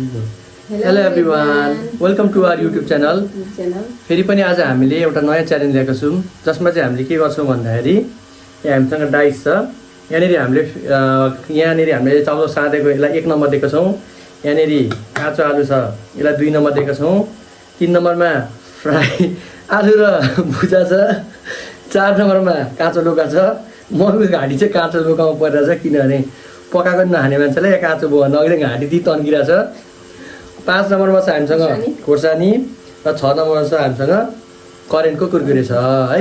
Hello everyone, welcome to our YouTube channel. फेरि पनि आज हामीले एउटा नयाँ च्यालेन्ज लिएका छौँ, जसमा चाहिँ हामीले के गर्छौँ भन्दाखेरि यहाँ हामीसँग डाइस छ। यहाँनिर हामीले चाउलो साँधेको यसलाई 1 नम्बर दिएको छौँ। यहाँनिर काँचो आलु छ, यसलाई 2 नम्बर दिएको छौँ। 3 नम्बरमा फ्राई आलु र भुजा छ। 4 नम्बरमा काँचो लौका छ। मको घाँटी चाहिँ काँचो लौकामा परिरहेछ, किनभने पकाएको नखाने मान्छेलाई काँचो भयो नगरी घाँटी ती तन्किरहेछ। 5 नम्बरमा छ हामीसँग खोर्सानी र 6 नम्बरमा छ हामीसँग करेन्टको कुरकुरे छ है।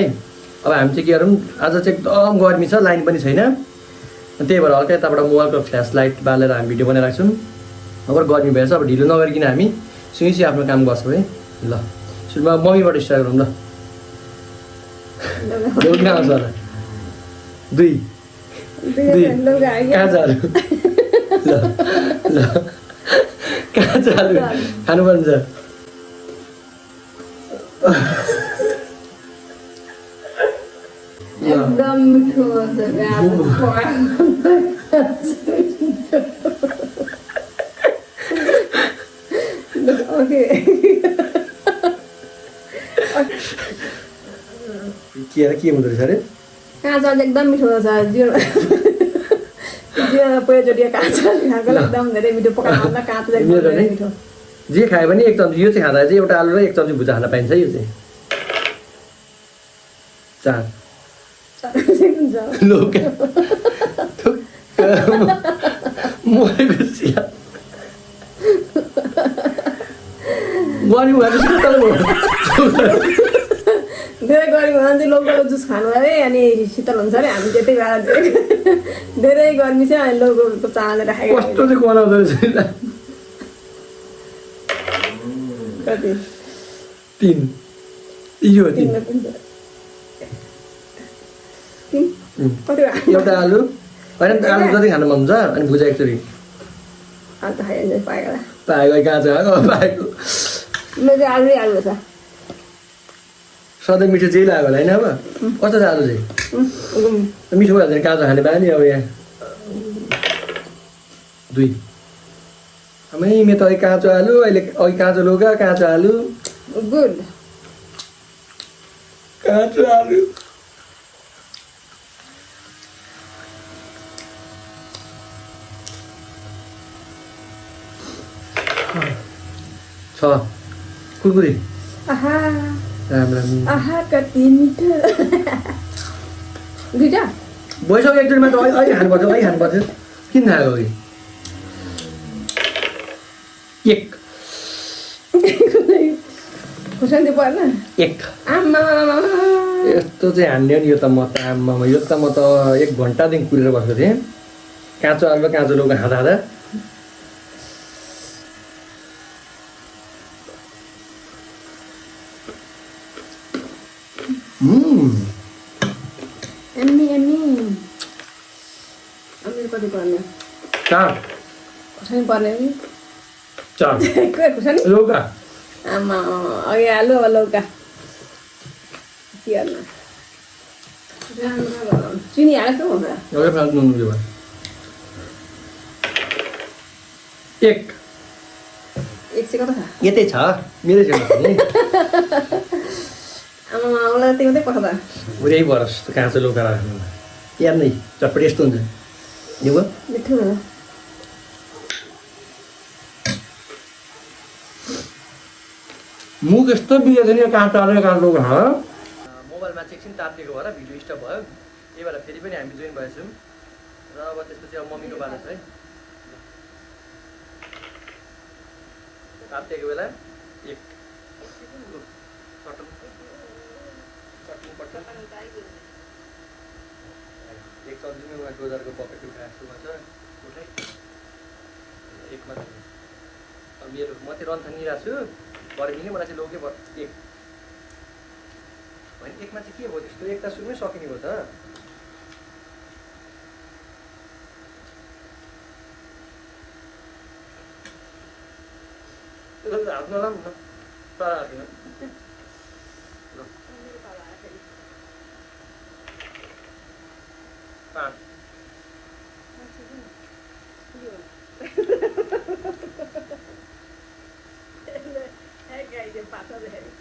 अब हामी चाहिँ के गरौँ, आज चाहिँ एकदम गर्मी छ, लाइन पनि छैन, त्यही भएर हल्का यताबाट मोबाइलको फ्ल्यास लाइट बालेर हामी भिडियो बनाइरहेको छौँ। अगर गर्मी भएछ अब ढिलो नगरिकन हामी सुइसी आफ्नो काम गर्छौँ है। ल सुरुमा मम्मीबाट स्टार्ट गरौँ। ल कहाँ आउँछ होला? 2 काँचो आलु। ल ल काँचो आलु खानुपर्छ। एकदम मिठो के हुँदो रहेछ अरे? काँचो एकदम मिठो छ। पहिलोचोटि काँचो खाएको एकदम धेरै मिठो पकाउँदा काँचो एकदम धेरै मिठो। जे खायो भने 1 चम्ची, यो चाहिँ खाँदा चाहिँ एउटा आलु र 1 चम्ची भुजा खान पाइन्छ। यो चाहिँ 4 लौका मरेको सिया गर्मी भएर शीतल भयो। धेरै गर्मी भयो भने चाहिँ लौकाको जुस खानु अरे, अनि शीतल हुन्छ अरे। हामी त्यतै भएर धेरै गर्मी छ, अनि लौकाको चामल राखेको। कस्तो चाहिँ बनाउँदो रहेछ? कति? 3 यो 3 कति एउटा आलु होइन, आलु जति खानु मन हुन्छ, अनि भुजा एकचोटि अन्त खाइन्छ पाएको पाएको काँचो आएको पाएको। मेरो चाहिँ आलु छ। सधैँ मिठो चाहिँ लाग्यो होला होइन? अब कस्तो छ आलु चाहिँ? मिठो भइहाल्छ नि, काँचो खाने बानी। अब यहाँ 2 आमै मेरो त अघि काँचो आलु, अहिले अघि काँचो लौका, काँचो आलु, गुड काँचो आलु। छ कुरकुरे। आहा राम राम। आहा कति मिठो। 2टा भइसक्यो एकचोटि मात्र। अहिले खानुपर्छ, अहिले खानुपर्छ। किन खाएको अघि? 1 खुर्सानी पर्न 1 आमा यस्तो चाहिँ हान्ने नि। यो त म त आम्मामा, यो त म त 1 घन्टादेखि कुरेर बसेको थिएँ काँचो आलु र काँचो लौका खाँदा खाँदा। एम्मी कति पर्ने? 4 खुर्सानी पर्ने नि? 4 खुर्सानी लौका। आमा अघि आलु अब लौका के गर्नु? चिनी हालेको हुन्छ। 1 चाहिँ कता छ? यतै छ, मेरै छेउमा छ नि। आमा उसलाई त्यही मात्रै पठाउँदा पुरै बरस काँचो लौका राख्नु याद नै चटपटी यस्तो हुन्छ। यो भयो मिठो हो। मुख यस्तो बिग्रेको नि काँचो आलु र काँचो लौका। मोबाइलमा चाहिँ एकछिन तातिएको भएर भिडियो स्टप भयो, त्यही भएर फेरि पनि हामी जोइन भएछौँ। र अब त्यसपछि अब मम्मीको बाला छ है। तातिएको बेला 1 एक सब्जीमा उहाँ डोजरको पकेट उठाएको जस्तोमा छ उठाइ 1 मात्र। अब मेरो म चाहिँ रन थानिरहेको छु, गर्मीले मलाई चाहिँ लौकै भयो 1 भने 1 मा चाहिँ के भयो त्यस्तो? 1 त सुरुमै सकिने भयो त। हात नलाम न पारा। सोच्दाखेरि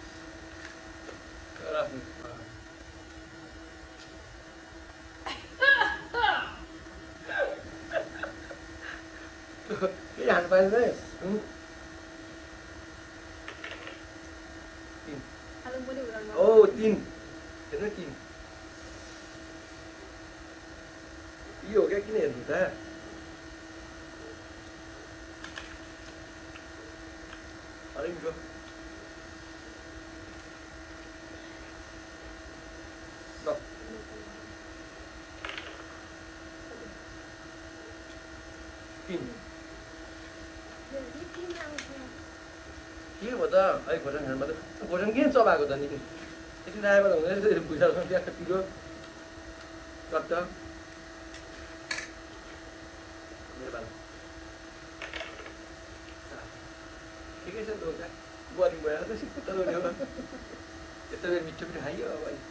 के हान्नु पाइँदैन है आलु पनि उडाउनु ओ 3 हेर्नु 3 यो हो क्या किन हेर्नु त अरे मिठो ल 3 के हो त है खोर्सानी खानु पर्छ खोर्सानी किन चबाएको त नि एकछिन आएर हुँदैन भुइँसँग ट्याक्क पिरो कट्ट मेरो बाल ठिकै छ त बोरिङ भएर त सिक्नु त हो यस्तो बेर मिठो मिठो खाइयो अब अहिले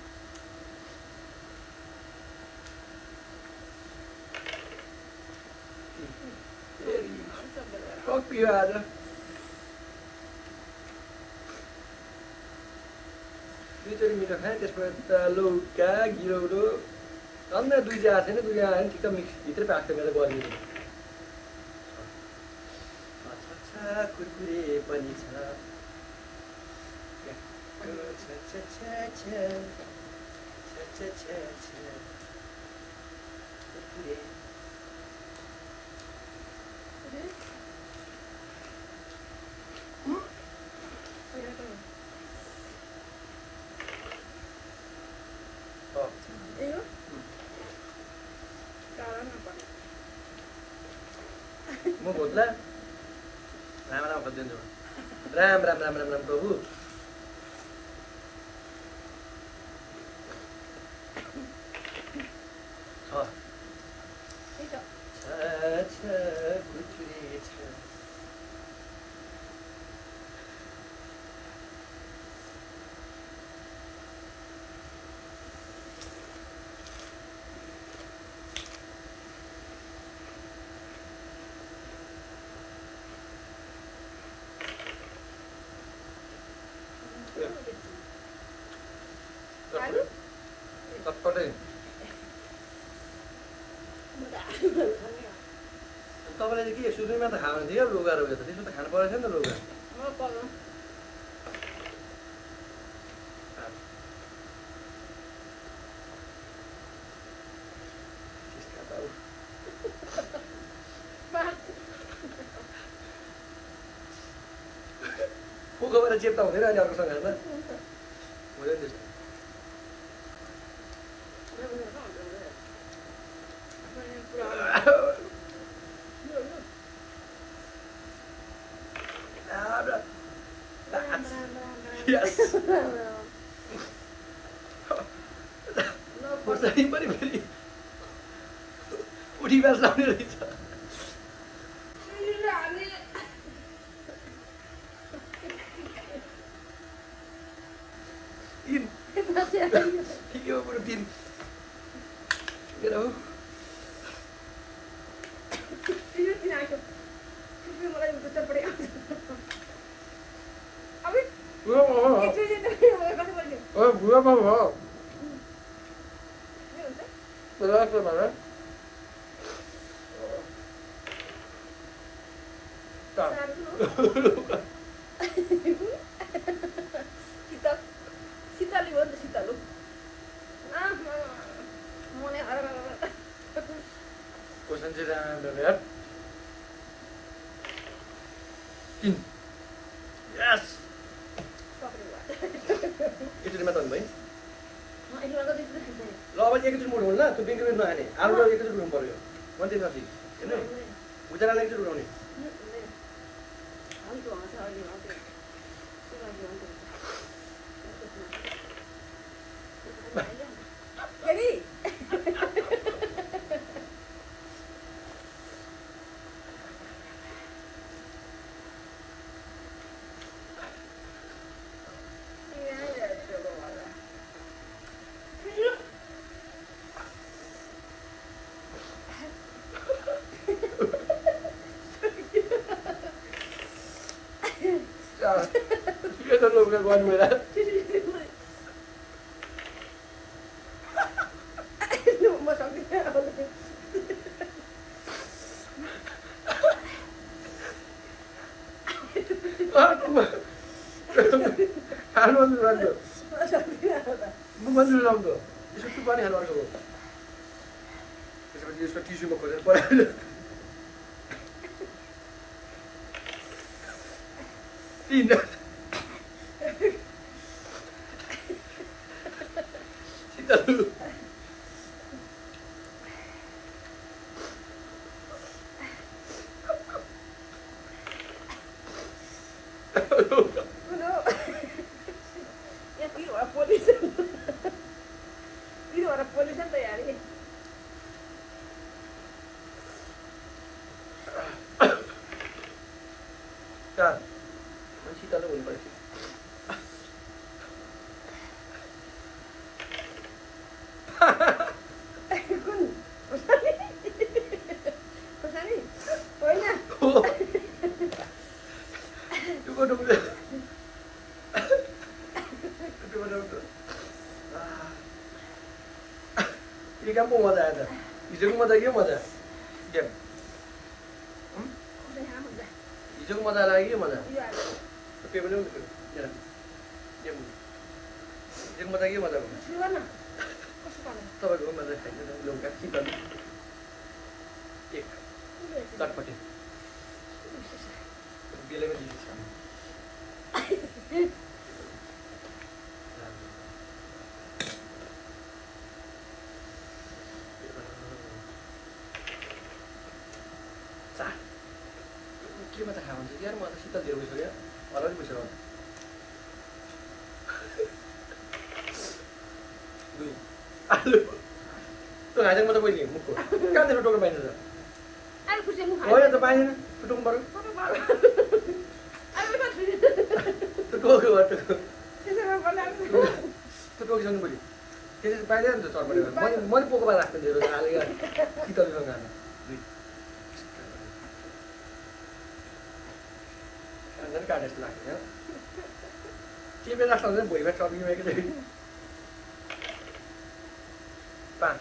कपियो आज दुईचोटि मिठो खाएँ त्यसबाट त लौका गिरौरो अन्य दुई आएको छैन दुई आयो भने ठिक्क मिक्स भित्रै पाक्छ मेरो बनिनु कुरकुरे पनि छ कुरकुरे म भोट्ला राम राम खोजिदिन्छु राम राम राम राम राम प्रभु कुरकुरे छ चटपटै तपाईँले चाहिँ के सुरुमा त खानु थियो लोगा रोग त त्यसो त खानु परेको थियो नि त लोगा पोको भएर चेप्ता हुँदैन अनि अर्कोसँग खाँदा हुँदैन त्यस्तो खोर्सानी पनि फेरि उठी ब्यास लाउने रहेछ ठिकै हो बरु 3 मेरो भुवामा भयो शीतली हो नि त शीतल मनै क्वेसन चाहिँ राम्रो यार 3 यस एकचोटि मात्र हुनु भाइ ल अब एकचोटि मोड होला त्यो बेङ्क नहाने आलु र एकचोटि उठाउनु पर्यो मन्त्री नथी हेर्नु भुजालाई एकचोटि उठाउने के त लौका गर्नु मेरा म सक्दिनँ खानु मन लाग्दो म सक्दिनँ म मन लाग्दो यसो टु पनि खानु अर्को त्यसपछि यसको टिस्युमा खोजेर पऱ्यो तिन शीतल पोल्युसन त यार चार शीतल हुनु पऱ्यो कुन खोर्सानी होइन काम पो मजा आयो त हिजोको मजा के मजा गेम हिजोको मजा लाग्यो के मजा पेपर गेम हिजोको मजा के मजा भयो तपाईँको मजा खाइदिनु लौका शीतल एक चटपटे बेलैमा दिन्छ केमा त खान्छ यार म त शीतल धेरै भइसक्यो अलि भइसक्यो दुई आलु तँ खाइदिनु म त पहिले मुखको कहाँतिर टोक्नु पाइन्छ त होइन त पाइँदैन टुट्नु पऱ्यो त्यो टोक्यो त्यो टोकिसक्नु पऱ्यो त्यसरी पाइँदैन नि त चटपटे मैले पोको पाएर राख्नु धेरै हालेको शीतलसँग खानु दुई खाँदा काटे जस्तो लाग्छ टिपेर राख्दा हुन्छ भुइँमा टपिङमा एकैचोटि पाँच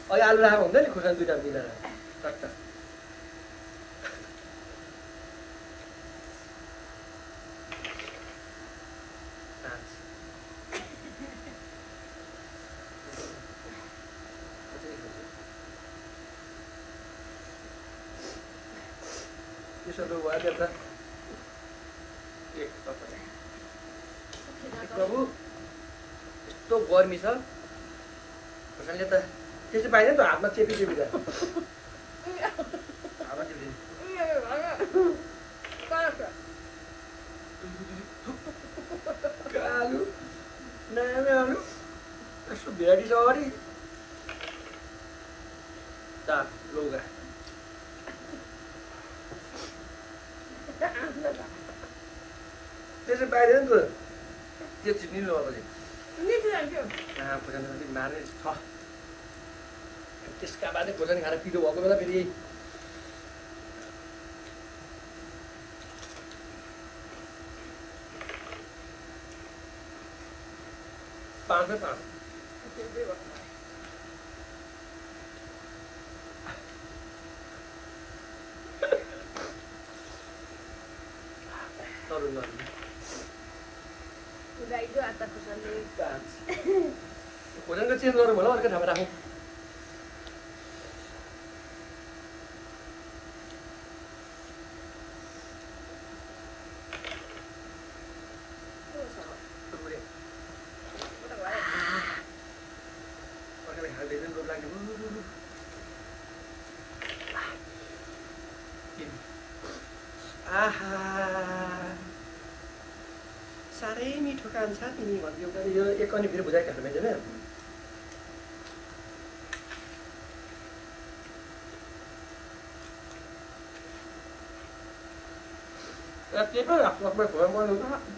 अहिले आलु राखेको हुन्छ नि खुर्सानी दुइटा मिलाएर टक्क त्यसो त भयो बेलुका एक तपाईँ प्रभु यस्तो गर्मी छ खोर्सानीले त त्यस्तो पाइँदैन त हातमा चेपी त हातमा चेपी आलु नयाँ आलु यस्तो भेराइटी छ अगाडि चार लौका त्यसरी पाइँदैन त त्यो चिज नि लगाएपछि खोर्सानी मार्ने छ त्यसका बादै खोर्सानी खाएर पिरो भएको बेला फेरि पाँचमै पाँच तरुण खोर्सानीको चेन्ज गरौँ होला अर्को ठाउँमा राखौँ आहा साह्रै मिठो कान्छ तिमी भन्थ्यौ यो एक अनि फेरि बुझाइ खानु पाइँदैन केही पनि आफ्नो आफ्नो घरमा गर्नु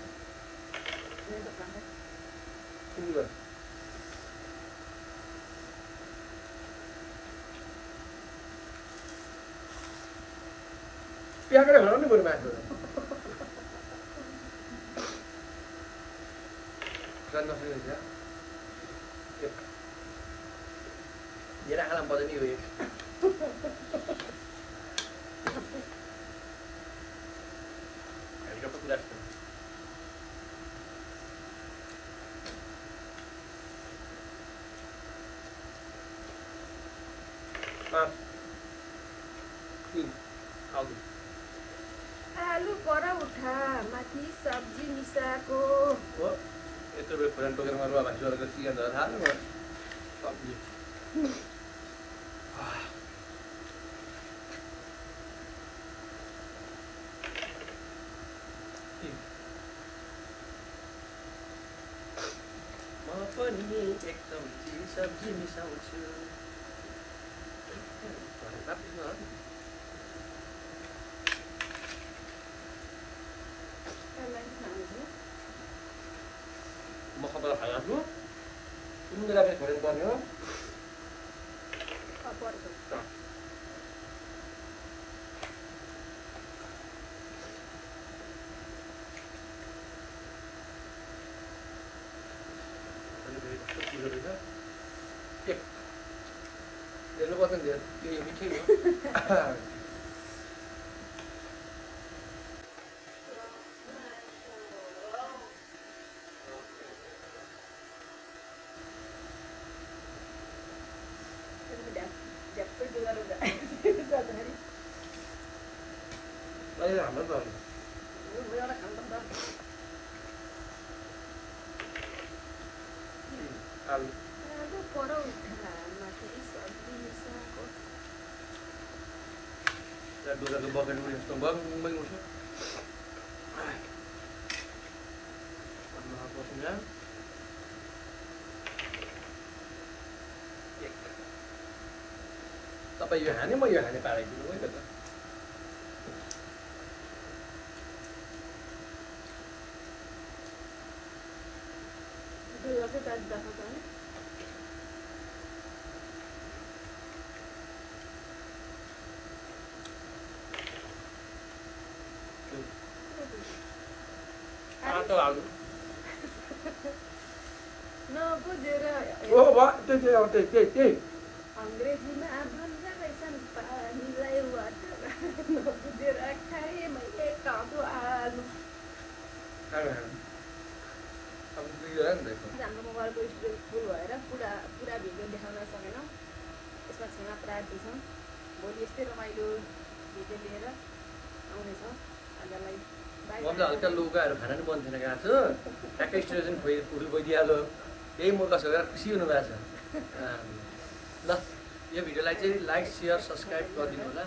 प्याकेर खनाउने बरु मासु धेरै खाना बजाउने हो एक हेलिकप्टर कुरा आलु परौठा माथि सब्जी मिसाएको यत्रो बेर खोरान टोकेर रुवा भाइसहरूको चिकन झर थाल्नु भयो सब्जी म पनि एकदम सब्जी मिसाउँछु म खबर खाइहाल्छु कुन बेला फेरि खोरेन पर्ने हो हेर्नु पर्छ नि त्यो मिठै हो हाम्रो त आलु डुगाको बकेट उयो जस्तो बङ उठ्यो तपाईँ यो हाने म यो हाने पाराइदिनु है त आटो आलु नबुझेर ओ वा त्यही अङ्ग्रेजीमा भन्छ रहेछन् पानीलाई वाटर नबुझेर खाएँ मैले काँदो आलु हाम्रो मोबाइलको स्टोरेज फुल भएर पुरा भिडियो देखाउन सकेनौँ यसमा क्षमा प्रार्थी छौँ भोलि यस्तै रमाइलो भिडियो लिएर आउनेछौँ आजलाई म त हल्का लुगाहरू खाना नि बन्द थिएन गएको छु ट्याक्कै स्टोरेज फुल गइदिइहाल्यो यही म कसो गरेर खुसी हुनुभएको छ ल यो भिडियोलाई चाहिँ लाइक सेयर सब्सक्राइब गरिदिनु होला